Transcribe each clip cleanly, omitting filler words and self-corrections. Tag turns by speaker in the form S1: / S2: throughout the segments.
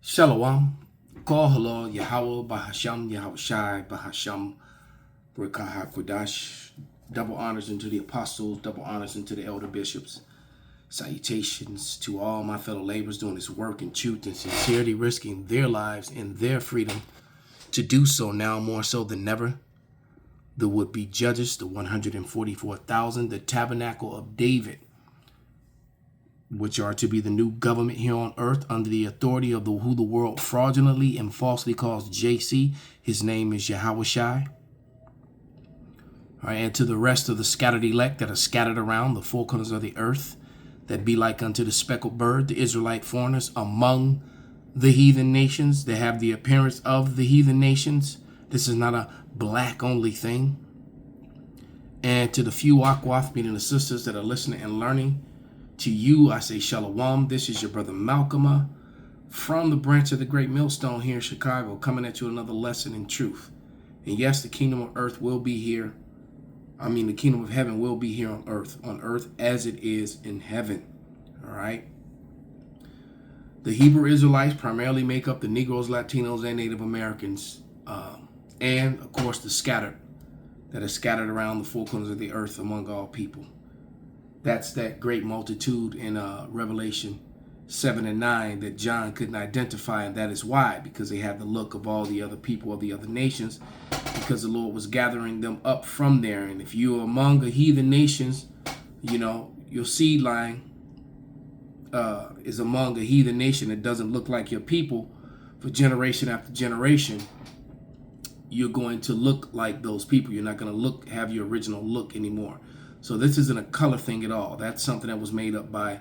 S1: Shalom. Call hello Yahweh Bahasham Yahweh Shai Bahasham Berkah Kodash. Double honors into the apostles, double honors into the elder bishops. Salutations to all my fellow laborers doing this work in truth and sincerity, risking their lives and their freedom to do so now more so than never. The would-be judges, the 144,000, the tabernacle of David, which are to be the new government here on earth under the authority of who the world fraudulently and falsely calls JC. His name is Yahweh Shai. All right, and to the rest of the scattered elect that are scattered around the four corners of the earth, that be like unto the speckled bird, the Israelite foreigners among the heathen nations, that have the appearance of the heathen nations. This is not a black only thing. And to the few Akwath, meaning the sisters that are listening and learning, to you, I say Shalom. This is your brother Malcolm from the branch of the Great Millstone here in Chicago, coming at you another lesson in truth. And yes, the kingdom of earth will be here. The kingdom of heaven will be here on earth as it is in heaven. All right. The Hebrew Israelites primarily make up the Negroes, Latinos, and Native Americans, and of course the scattered that are scattered around the four corners of the earth among all people. That's that great multitude in Revelation 7 and 9 that John couldn't identify, and that is why, because they have the look of all the other people of the other nations, because the Lord was gathering them up from there. And if you're among the heathen nations, your seed line is among a heathen nation that doesn't look like your people for generation after generation, you're going to look like those people. You're not going to have your original look anymore. So this isn't a color thing at all. That's something that was made up by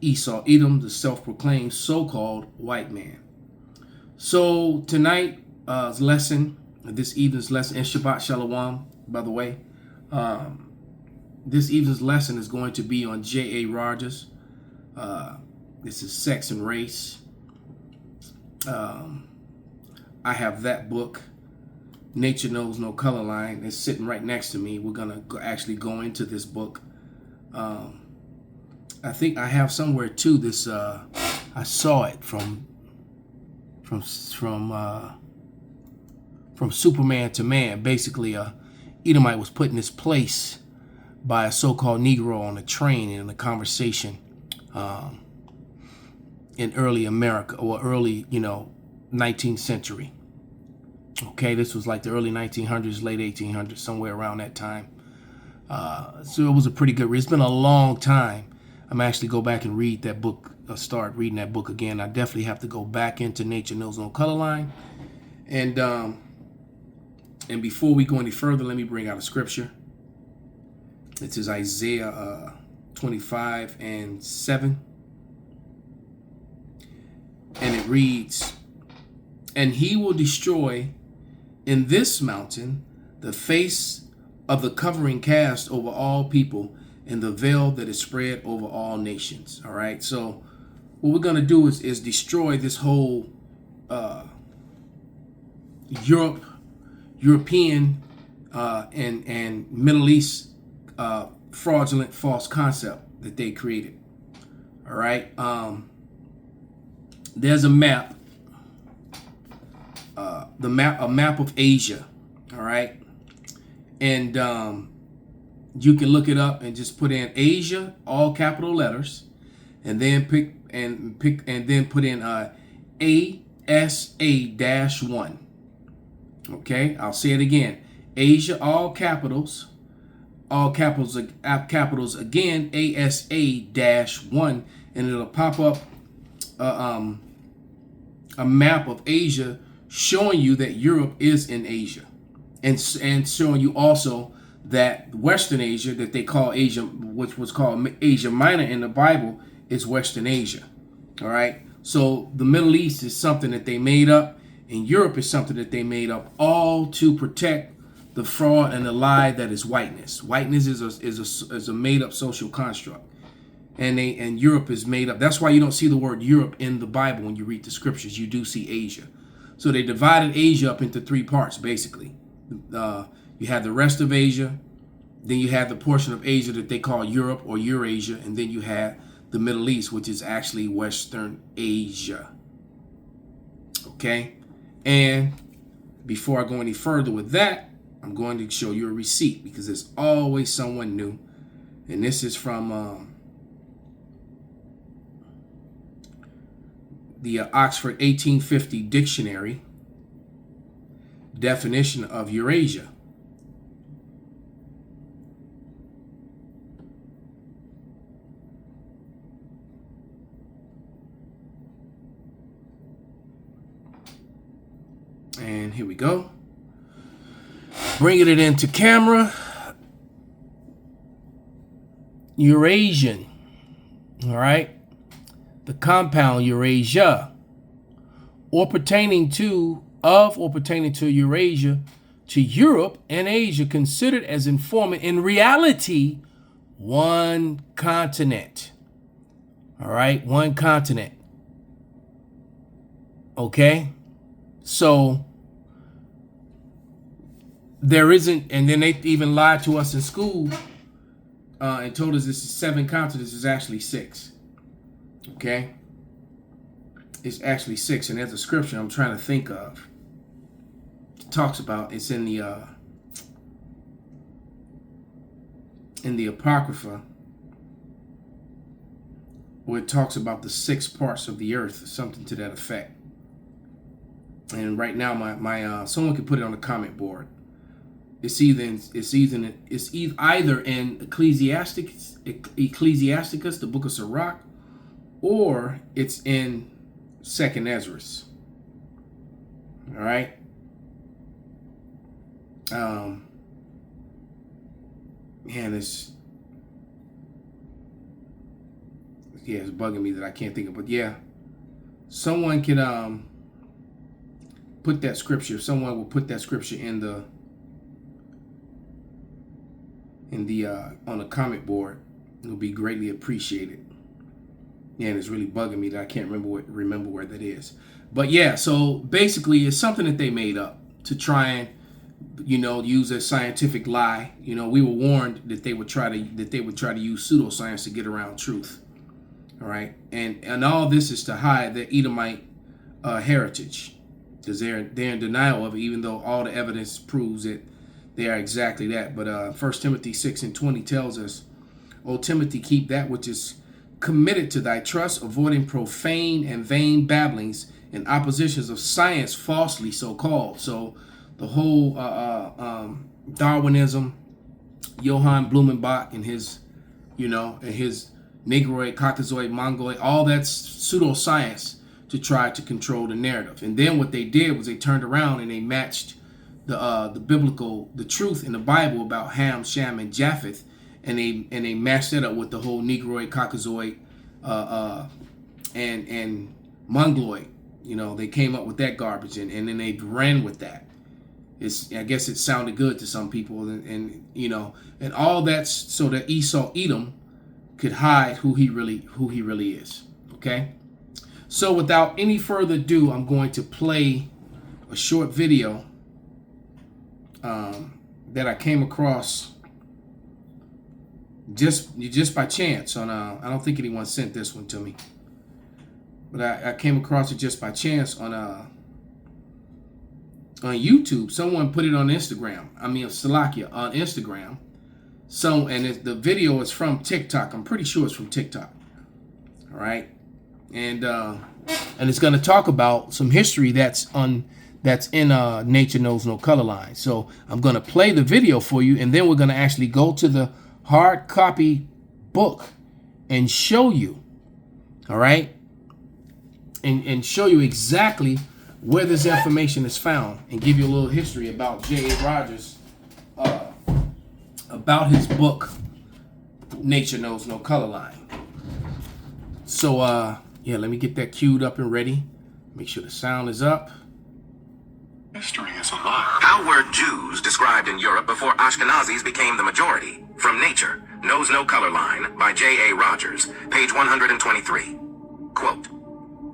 S1: Esau Edom, the self-proclaimed so-called white man. So tonight, this evening's lesson, and Shabbat Shalom, by the way. This evening's lesson is going to be on J.A. Rogers. This is Sex and Race. I have that book. Nature Knows No Color Line. It's sitting right next to me. We're going to actually go into this book. I think I have somewhere too this, I saw it from Superman to Man. Basically, Edomite was put in this place by a so-called Negro on a train in a conversation in early America, or early, 19th century. Okay, this was like the early 1900s, late 1800s, somewhere around that time. So it was a pretty good read. It's been a long time. I'm actually go back and read that book, start reading that book again. I definitely have to go back into Nature Knows No Color Line. And before we go any further, let me bring out a scripture. It is Isaiah 25 and 7. And it reads, "And he will destroy in this mountain the face of the covering cast over all people, and the veil that is spread over all nations." All right. So what we're going to do is destroy this whole European and Middle East fraudulent false concept that they created. All right. There's a map. A map of Asia, all right, and you can look it up and just put in Asia, all capital letters, and then put in ASA-1. Okay, I'll say it again: Asia, all capitals again, ASA-1, and it'll pop up a map of Asia, showing you that Europe is in Asia, and showing you also that Western Asia, that they call Asia, which was called Asia Minor in the Bible, is Western Asia. All right. So the Middle East is something that they made up, and Europe is something that they made up, all to protect the fraud and the lie that is whiteness. Whiteness is a made up social construct, and Europe is made up. That's why you don't see the word Europe in the Bible when you read the scriptures. You do see Asia. So they divided Asia up into three parts, basically. You had the rest of Asia, then you had the portion of Asia that they call Europe or Eurasia, and then you had the Middle East, which is actually Western Asia. Okay? And before I go any further with that, I'm going to show you a receipt, because there's always someone new. And this is from the Oxford 1850 Dictionary definition of Eurasia. And here we go. Bringing it into camera. Eurasian. All right. The compound Eurasia. Or pertaining to Eurasia, to Europe and Asia, considered as informing in reality one continent. All right. One continent. Okay. So there isn't, and then they even lied to us in school and told us this is 7 continents. It's actually 6. Okay, it's actually 6, and there's a scripture I'm trying to think of. It talks about, it's in the Apocrypha, where it talks about the 6 parts of the earth, or something to that effect. And right now, my someone can put it on the comment board. It's either in Ecclesiasticus, the book of Sirach, or it's in 2nd Ezra. All right. Man, it's bugging me that I can't think of. But yeah, someone can put that scripture. Someone will put that scripture in the on the comment board. It'll be greatly appreciated. Yeah, and it's really bugging me that I can't remember where that is. But yeah, so basically it's something that they made up to try and, use a scientific lie. We were warned that they would try to use pseudoscience to get around truth. All right, and all this is to hide their Edomite heritage, because they're in denial of it, even though all the evidence proves that they are exactly that. But 1 Timothy 6:20 tells us, "O Timothy, keep that which is committed to thy trust, avoiding profane and vain babblings and oppositions of science falsely so called." So the whole Darwinism, Johann Blumenbach and his Negroid, Caucasoid, Mongoloid, all that's pseudoscience to try to control the narrative. And then what they did was they turned around and they matched the truth in the Bible about Ham, Shem, and Japheth, and they matched that up with the whole Negroid, Caucasoid, and Mongoloid. They came up with that garbage, and then they ran with that. I guess it sounded good to some people, and all that's so that Esau, Edom, could hide who he really is. Okay. So without any further ado, I'm going to play a short video that I came across just by chance on I don't think anyone sent this one to me, but I came across it just by chance on YouTube. Someone put it on Instagram. Salakia on Instagram. The video is from TikTok. I'm pretty sure it's from TikTok. All right, and it's going to talk about some history that's in Nature Knows No Color Line. So I'm going to play the video for you, and then we're going to actually go to the hard copy book and show you, all right, and show you exactly where this information is found, and give you a little history about J.A. Rogers, about his book, Nature Knows No Color Line. So, let me get that queued up and ready. Make sure the sound is up.
S2: History is a lie. How were Jews described in Europe before Ashkenazis became the majority? From Nature Knows No Color Line by J.A. Rogers, page 123. Quote,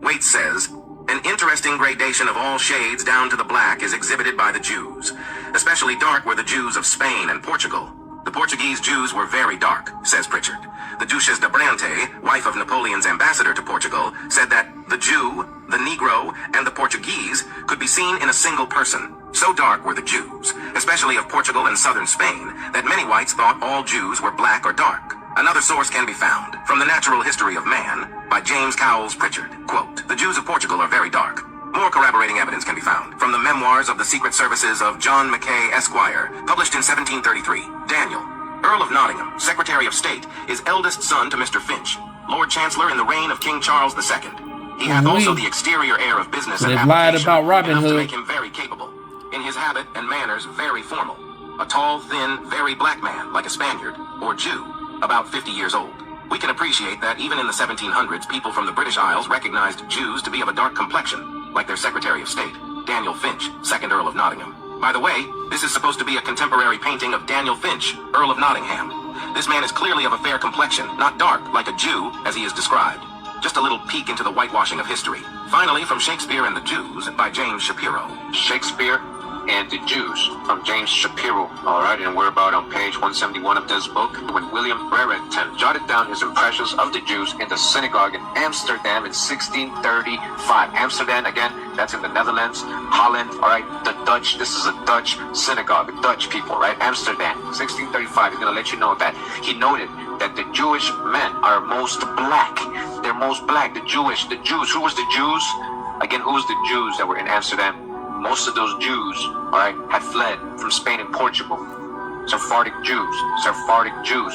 S2: Waite says, "An interesting gradation of all shades down to the black is exhibited by the Jews. Especially dark were the Jews of Spain and Portugal. The Portuguese Jews were very dark," says Pritchard. The Duchesse de Brante, wife of Napoleon's ambassador to Portugal, said that the Jew, the Negro, and the Portuguese could be seen in a single person. So dark were the Jews, especially of Portugal and southern Spain, that many whites thought all Jews were black or dark. Another source can be found from The Natural History of Man by James Cowles Pritchard. Quote, "The Jews of Portugal are very dark." More corroborating evidence can be found from the memoirs of the Secret Services of John Mackay, Esquire, published in 1733. Daniel, Earl of Nottingham, Secretary of State, is eldest son to Mr. Finch, Lord Chancellor in the reign of King Charles II. He hath also the exterior air of business and application,
S1: about Robin
S2: enough to
S1: Hood.
S2: make him very capable. In his habit and manners very formal. A tall, thin, very black man, like a Spaniard, or Jew, about 50 years old. We can appreciate that even in the 1700s, people from the British Isles recognized Jews to be of a dark complexion, like their Secretary of State, Daniel Finch, 2nd Earl of Nottingham. By the way, this is supposed to be a contemporary painting of Daniel Finch, Earl of Nottingham. This man is clearly of a fair complexion, not dark, like a Jew, as he is described. Just a little peek into the whitewashing of history. Finally, from Shakespeare and the Jews, by James Shapiro.
S3: Shakespeare and the Jews, from James Shapiro. All right, and we're about on page 171 of this book, when William Brereton jotted down his impressions of the Jews in the synagogue in Amsterdam in 1635. Amsterdam, again, that's in the Netherlands. Holland, all right, the Dutch, this is a Dutch synagogue, Dutch people, right? Amsterdam, 1635, he's going to let you know that. He noted that the Jewish men are most black. They're most black, the Jews. Who was the Jews? Again, who was the Jews that were in Amsterdam? Most of those Jews, all right, had fled from Spain and Portugal. Sephardic Jews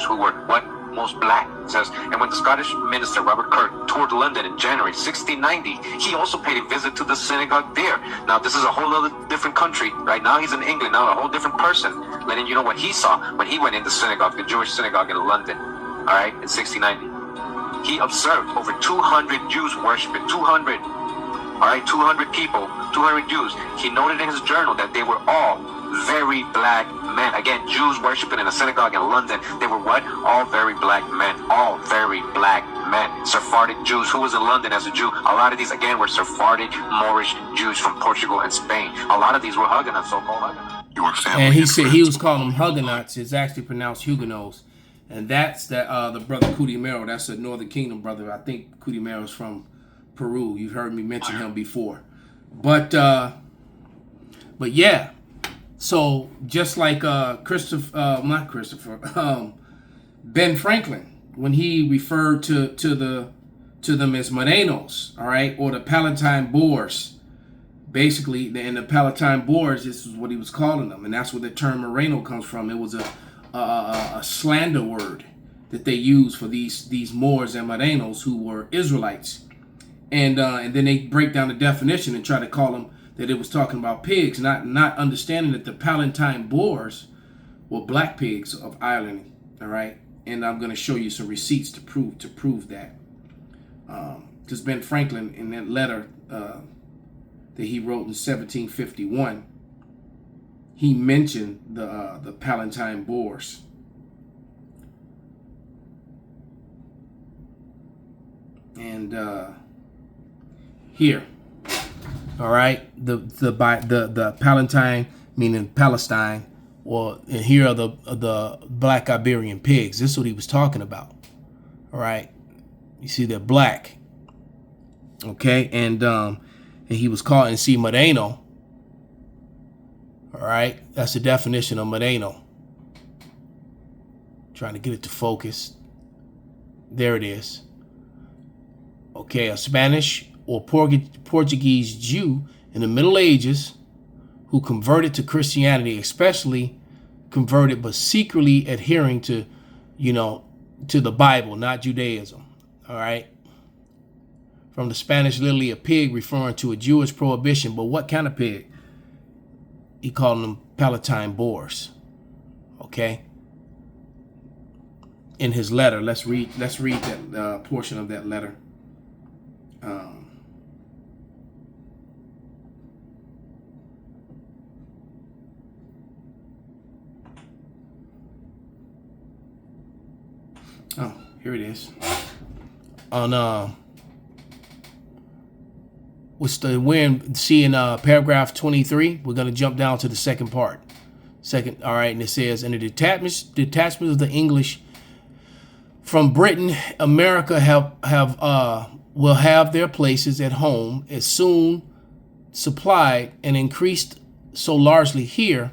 S3: who were what? Most black. It says, and when the Scottish minister Robert Kirk toured London in January 1690, he also paid a visit to the synagogue there. Now, this is a whole other different country. Right now, he's in England. Now, a whole different person, letting you know what he saw when he went in the synagogue, the Jewish synagogue in London, all right, in 1690. He observed over 200 Jews worshiping, 200. All right, 200 people, 200 Jews. He noted in his journal that they were all very black men. Again, Jews worshiping in a synagogue in London. They were what? All very black men. All very black men. Sephardic Jews. Who was in London as a Jew? A lot of these, again, were Sephardic Moorish Jews from Portugal and Spain. A lot of these were Huguenots, so-called Huguenots.
S1: And he said he was calling them Huguenots. It's actually pronounced Huguenots. And that's the brother Cootie Merrill. That's a Northern Kingdom brother. I think Cootie Merrill's from Peru. You've heard me mention him before. But yeah. So just like Ben Franklin, when he referred to them as Morenos, all right, or the Palatine Boers, basically, in the Palatine Boers, this is what he was calling them, and that's where the term Moreno comes from. It was a slander word that they used for these Moors and Morenos who were Israelites, and then they break down the definition and try to call them that it was talking about pigs, not understanding that the Palatine Boers were black pigs of Ireland. All right, and I'm going to show you some receipts to prove that, because Ben Franklin, in that letter that he wrote in 1751, he mentioned the Palatine Boers. And here, all right, the Palatine, meaning Palestine, and here are the black Iberian pigs. This is what he was talking about. All right, you see they're black. Okay, and he was called, and see Moreno. All right, that's the definition of Moreno. Trying to get it to focus. There it is. Okay, a Spanish or Portuguese Jew in the Middle Ages who converted to Christianity, especially converted but secretly adhering to, to the Bible, not Judaism. All right. From the Spanish, literally a pig, referring to a Jewish prohibition. But what kind of pig? He called them Palatine Boers. Okay. In his letter, let's read that portion of that letter. Oh, here it is. We're seeing paragraph 23. We're gonna jump down to the second part. All right, and it says, in the detachment of the English from Britain, America have will have their places at home as soon supplied and increased so largely here,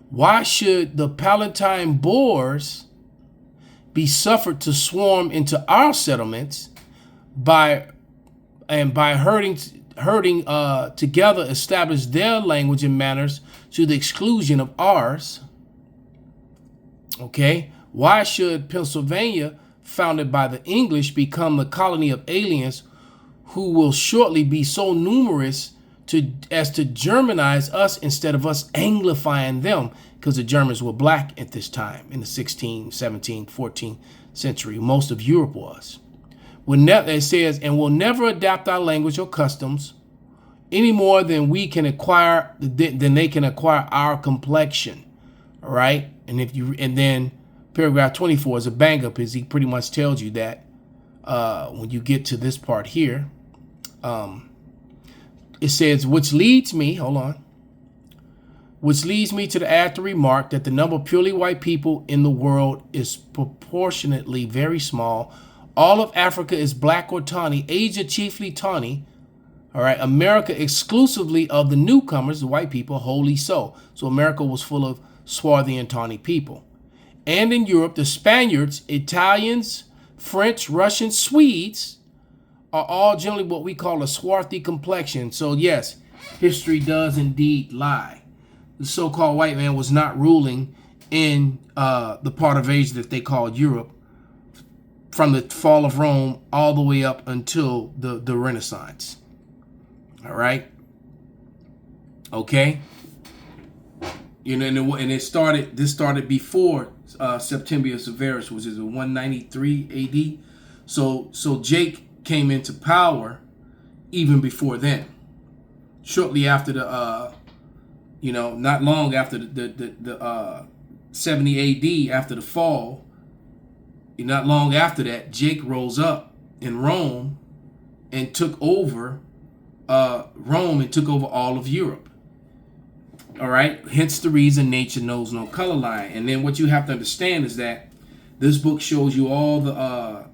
S1: why should the Palatine Boers be suffered to swarm into our settlements by herding together establish their language and manners to the exclusion of ours? Okay, why should Pennsylvania, founded by the English, become the colony of aliens who will shortly be so numerous as to Germanize us instead of us Anglifying them? Because the Germans were black at this time in the 16th, 17th, 14th century. Most of Europe was. It says, and will never adapt our language or customs any more than we can acquire, than they can acquire our complexion. All right. And then paragraph 24 is a bang up, as he pretty much tells you that when you get to this part here, it says, which leads me to add the remark that the number of purely white people in the world is proportionately very small. All of Africa is black or tawny, Asia chiefly tawny. All right, America exclusively of the newcomers, the white people, wholly so. So America was full of swarthy and tawny people. And in Europe, the Spaniards, Italians, French, Russians, Swedes are all generally what we call a swarthy complexion. So yes, history does indeed lie. The so-called white man was not ruling in the part of Asia that they called Europe from the fall of Rome all the way up until the Renaissance. All right. Okay. You know, and this started before Septimius Severus, which is in 193 AD. So Jake came into power even before then. Shortly after not long after the 70 AD, after the fall, not long after that, Jake rose up in Rome and took over all of Europe. All right. Hence the reason nature knows no color line. And then what you have to understand is that this book shows you all the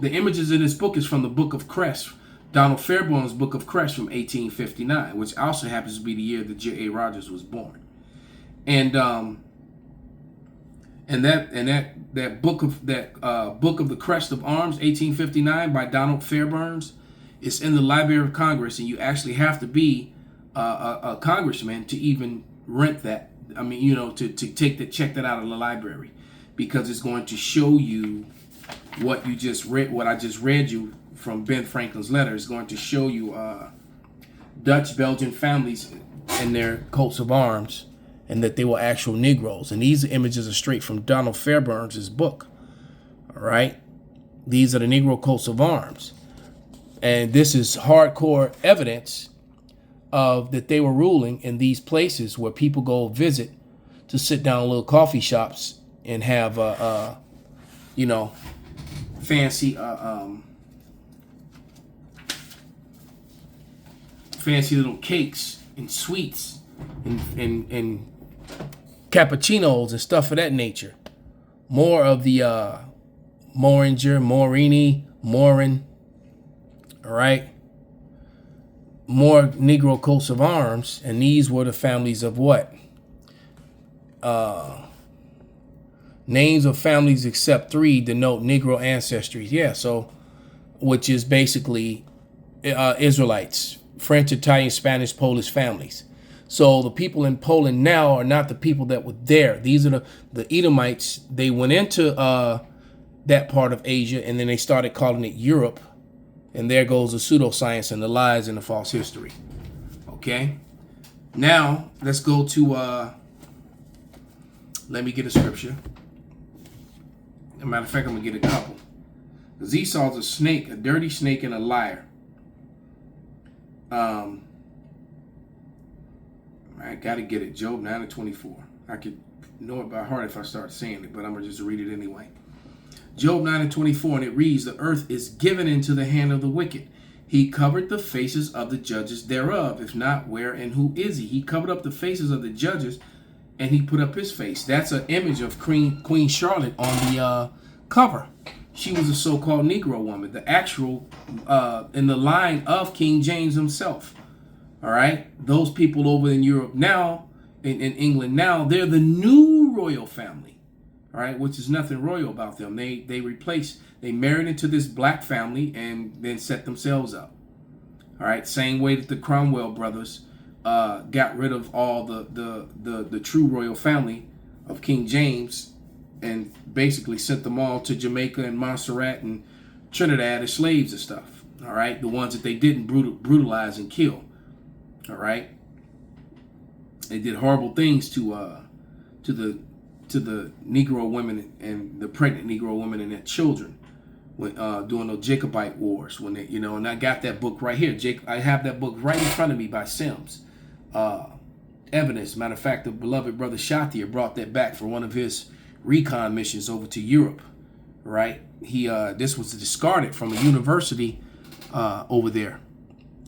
S1: images in this book is from the Book of Crest, Donald Fairbairn's Book of Crest from 1859, which also happens to be the year that J.A. Rogers was born. And that book of the Crest of Arms, 1859, by Donald Fairbairn's, is in the Library of Congress, and you actually have to be a congressman to even rent that. I mean, to check that out of the library, because it's going to show you what I just read you from Ben Franklin's letter. Is going to show you Dutch Belgian families and their coats of arms, and that they were actual Negroes. And these images are straight from Donald Fairbairn's book. All right, these are the Negro coats of arms, and this is hardcore evidence of that they were ruling in these places where people go visit to sit down in little coffee shops and have fancy little cakes and sweets and cappuccinos and stuff of that nature. More of the Moringer, Morini, Morin, all right? More Negro coats of arms, and these were the families of what? Names of families except 3 denote Negro ancestries. Yeah, so, which is basically Israelites, French, Italian, Spanish, Polish families. So the people in Poland now are not the people that were there. These are the Edomites. They went into that part of Asia, and then they started calling it Europe. And there goes the pseudoscience and the lies and the false history. Okay? Now, let's go to, let me get a scripture. As a matter of fact, I'm going to get a couple. Because Esau's a snake, a dirty snake, and a liar. I got to get it. Job 9:24. I could know it by heart if I start saying it, but I'm going to just read it anyway. Job 9:24, and it reads, the earth is given into the hand of the wicked. He covered the faces of the judges thereof. If not, where and who is he? He covered up the faces of the judges, and he put up his face. That's an image of Queen Charlotte on the cover she was a so-called Negro woman, the actual in the line of King James himself. All right, those people over in Europe now, in England now, they're the new royal family. All right, which is nothing royal about them. They married into this black family and then set themselves up. All right, same way that the Cromwell brothers got rid of all the true royal family of King James and basically sent them all to Jamaica and Montserrat and Trinidad as slaves and stuff. All right, the ones that they didn't brutalize and kill. All right, they did horrible things to the Negro women and the pregnant Negro women and their children when during the Jacobite wars. When they, and I got that book right here. I have that book right in front of me by Sims. Evidence. Matter of fact, the beloved brother Shatir brought that back for one of his recon missions over to Europe. Right? This was discarded from a university over there.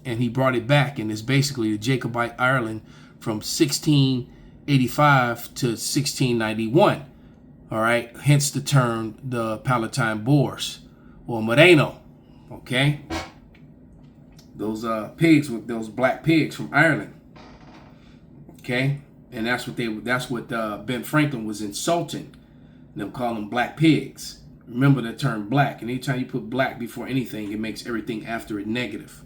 S1: And he brought it back, and it's basically the Jacobite Ireland from 1685 to 1691. All right, hence the term the Palatine Boers or Moreno. Okay, those pigs with those black pigs from Ireland. Okay, and that's what Ben Franklin was insulting. Them calling them black pigs. Remember the term black, and anytime you put black before anything, it makes everything after it negative.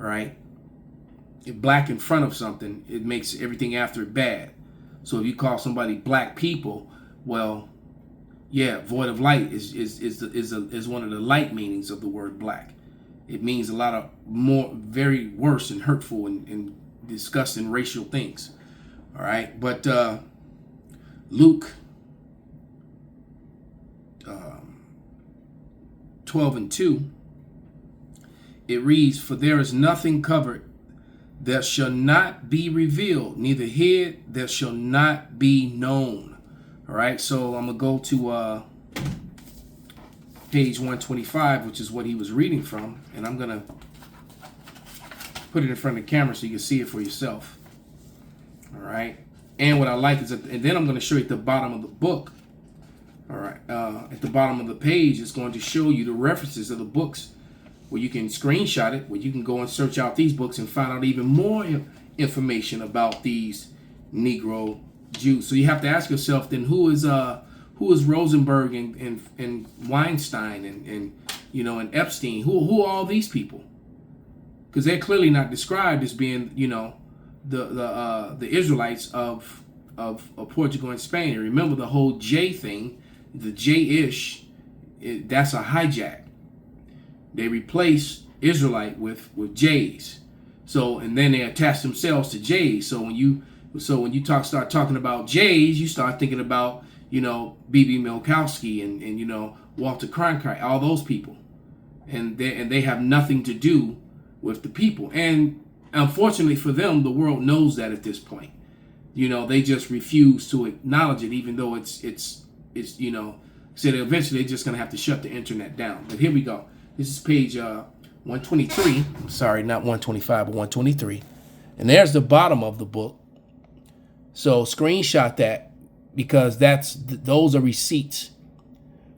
S1: All right, if black in front of something, it makes everything after it bad. So if you call somebody black people, well, yeah, void of light is one of the light meanings of the word black. It means a lot of more very worse and hurtful and disgusting racial things. All right, but Luke 12:2. It reads, "For there is nothing covered that shall not be revealed, neither hid that shall not be known." All right, so I'm going to go to page 125, which is what he was reading from, and I'm going to put it in front of the camera so you can see it for yourself. All right, and what I like is that, and then I'm going to show you at the bottom of the book. All right, at the bottom of the page, it's going to show you the references of the books where you can screenshot it, where you can go and search out these books and find out even more information about these Negro Jews. So you have to ask yourself then, who is Rosenberg and Weinstein and Epstein? Who are all these people? Because they're clearly not described as being the Israelites of Portugal and Spain. And remember the whole J thing, the J-ish, that's a hijack. They replace Israelite with J's. So, and then they attach themselves to J's. So when you start talking about J's, you start thinking about, B.B. Milkowski and Walter Cronkite, all those people. And they have nothing to do with the people. And unfortunately for them, the world knows that at this point. They just refuse to acknowledge it, even though it's said eventually they're just going to have to shut the internet down. But here we go. This is page 123. I'm sorry, not 125, but 123. And there's the bottom of the book. So screenshot that, because those are receipts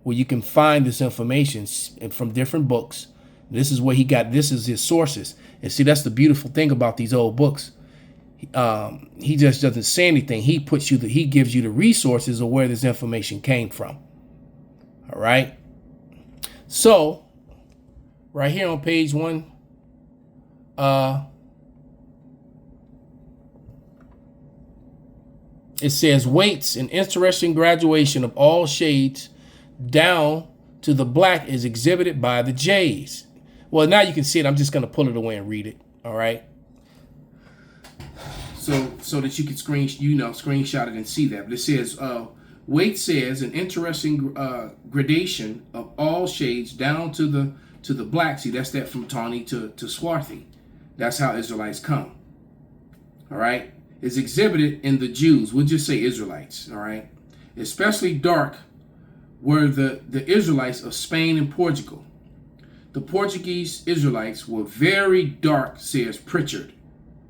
S1: where you can find this information from different books. This is where he got, this is his sources. And see, that's the beautiful thing about these old books. He just doesn't say anything. He gives you the resources of where this information came from. All right. So right here on page 1, it says, "Weights, an interesting graduation of all shades down to the black is exhibited by the J's." Well, now you can see it. I'm just going to pull it away and read it. All right. So that you can screenshot it and see that. But it says, Waite says, an interesting gradation of all shades down to the black. See, that's that from tawny to swarthy. That's how Israelites come. All right. Is exhibited in the Jews. We'll just say Israelites. All right. Especially dark were the Israelites of Spain and Portugal. The Portuguese Israelites were very dark, says Pritchard.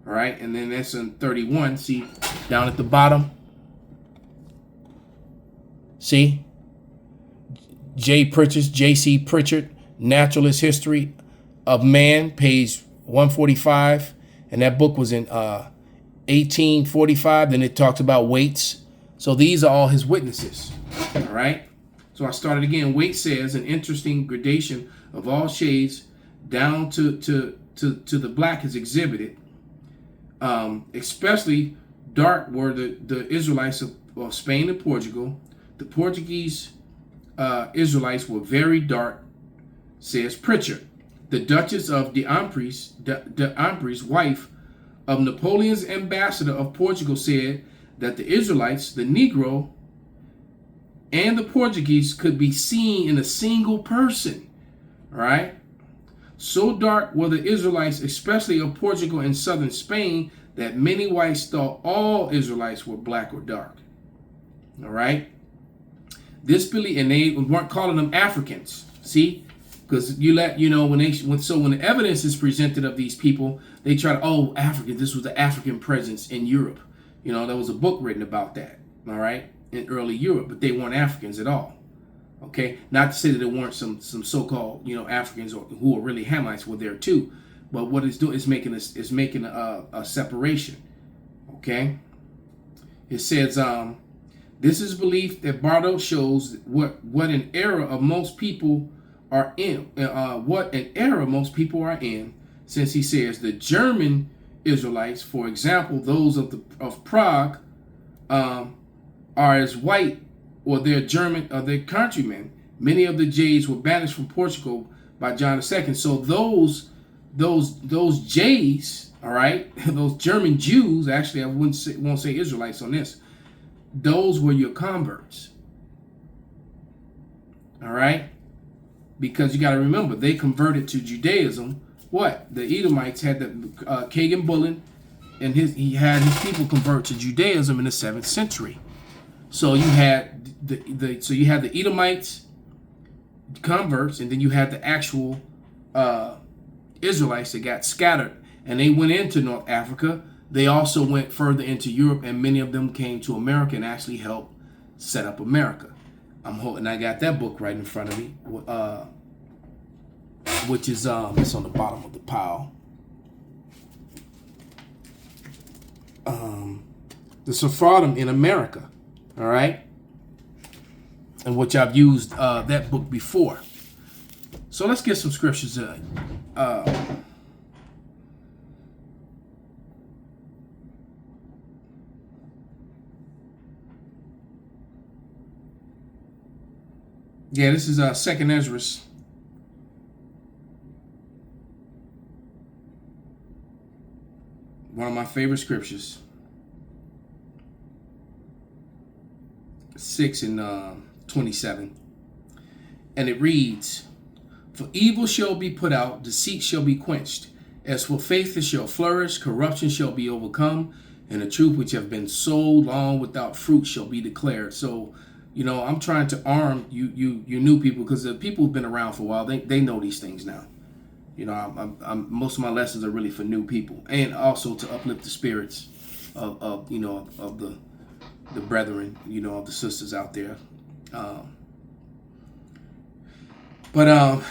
S1: All right. And then that's in 31. See, down at the bottom. See, J.C. Pritchard, Naturalist History of Man, page 145. And that book was in 1845. Then it talks about weights. So these are all his witnesses. All right. So I started again. Waite says an interesting gradation of all shades down to the black is exhibited. Especially dark were the Israelites of Spain and Portugal. The Portuguese Israelites were very dark, says Pritchard. The Duchess of d'Ampres, wife of Napoleon's ambassador of Portugal, said that the Israelites, the Negro, and the Portuguese could be seen in a single person. All right. So dark were the Israelites, especially of Portugal and southern Spain, that many whites thought all Israelites were black or dark. All right. This belief, and they weren't calling them Africans. See, because when the evidence is presented of these people, they try to, African. This was the African presence in Europe. There was a book written about that. All right, in early Europe, but they weren't Africans at all. Okay, not to say that there weren't some so-called Africans who are really Hamites were there too, but what it's doing is making a separation. Okay, it says this is belief that Bardo shows what an error of most people are in. Since he says the German Israelites, for example, those of Prague, are as white or their German or their countrymen. Many of the Jays were banished from Portugal by John II. So those Jays, all right, those German Jews, actually I won't say Israelites on this, those were your converts. All right? Because you got to remember, they converted to Judaism. What? The Edomites had the Kagan Bullen, and he had his people convert to Judaism in the 7th century. So you had the Edomites converts, and then you had the actual Israelites that got scattered, and they went into North Africa. They also went further into Europe, and many of them came to America and actually helped set up America. I got that book right in front of me, which is it's on the bottom of the pile. The Sephardim in America. All right, and which I've used that book before. So let's get some scriptures. This is 2nd Ezra. One of my favorite scriptures. 6 and 27. And it reads, "For evil shall be put out, deceit shall be quenched. As for faith, it shall flourish, corruption shall be overcome, and the truth which have been so long without fruit shall be declared." So, I'm trying to arm you new people, because the people who've been around for a while, they know these things now. Most of my lessons are really for new people, and also to uplift the spirits of the brethren, of the sisters out there. But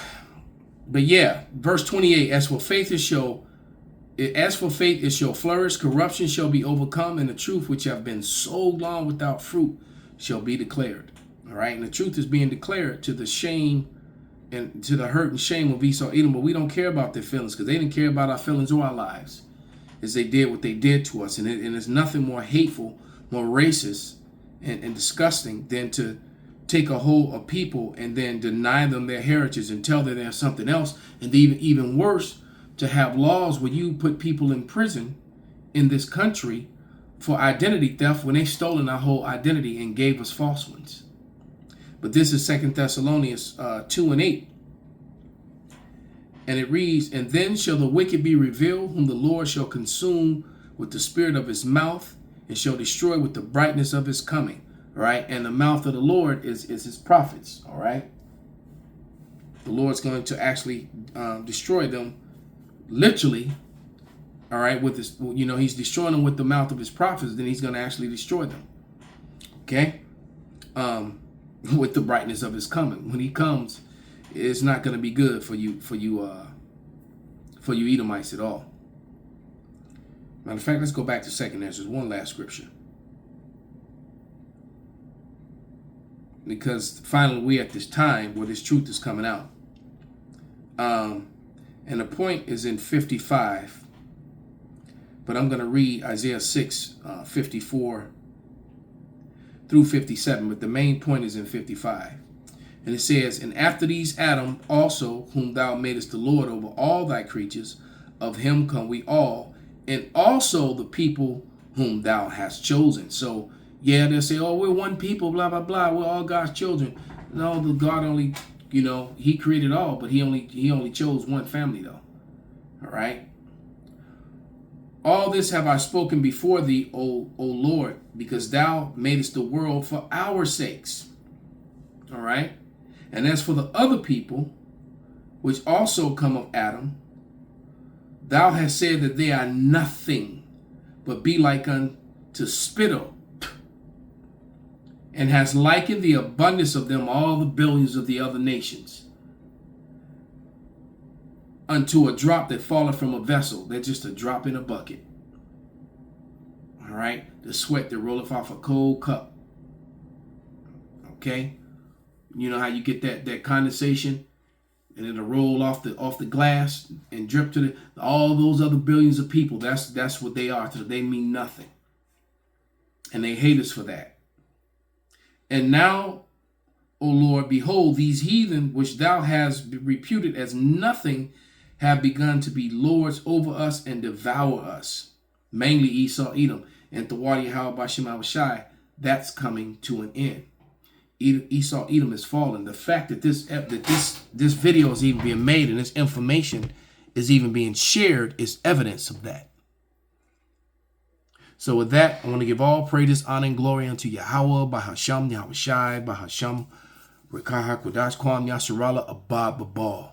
S1: yeah, verse 28, as for faith it shall flourish, corruption shall be overcome, and the truth which have been so long without fruit shall be declared. All right, and the truth is being declared to the shame and to the hurt and shame of Esau, Edom, but we don't care about their feelings, because they didn't care about our feelings or our lives, as they did what they did to us. And there's nothing more hateful, more racist, and disgusting than to take a whole of people and then deny them their heritage and tell them they're something else. And even worse, to have laws where you put people in prison in this country for identity theft when they've stolen our whole identity and gave us false ones. But this is 2 Thessalonians 2 and 8. And it reads, "And then shall the wicked be revealed, whom the Lord shall consume with the spirit of his mouth, and shall destroy with the brightness of his coming." All right, and the mouth of the Lord is his prophets. All right, the Lord's going to actually destroy them, literally. All right, with this, he's destroying them with the mouth of his prophets. Then he's going to actually destroy them. Okay. with the brightness of his coming. When he comes, it's not going to be good for you Edomites at all. Matter of fact, let's go back to 2nd Ezra, one last scripture. Because finally we're at this time where this truth is coming out. And the point is in 55. But I'm going to read Isaiah 6, 54 through 57. But the main point is in 55. And it says, and after these Adam also, whom thou madest the Lord over all thy creatures, of him come we all, and also the people whom thou hast chosen. So, yeah, they'll say, oh, we're one people, blah, blah, blah. We're all God's children. No, the God only, he created all, but he only chose one family, though. All right? All this have I spoken before thee, O Lord, because thou madest the world for our sakes. All right? And as for the other people, which also come of Adam, thou hast said that they are nothing, but be like unto spittle, and hast likened the abundance of them all the billions of the other nations unto a drop that falleth from a vessel. They're just a drop in a bucket. All right? The sweat that rolleth off a cold cup. Okay? You know how you get that condensation, and it'll roll off the glass and drip to all those other billions of people. That's what they are. They mean nothing. And they hate us for that. And now, O Lord, behold, these heathen which thou hast reputed as nothing have begun to be lords over us and devour us. Mainly Esau, Edom, and Thawadi Yahweh Bashem Awashai. That's coming to an end. Esau, Edom is fallen. The fact that this video is even being made and this information is even being shared is evidence of that. So with that, I want to give all praise, honor, and glory unto Yahweh, Bahasham, Yahweh Shai, Bahasham, Rekaha, Kodash, Kwam, Yasharala, Abad, Babal.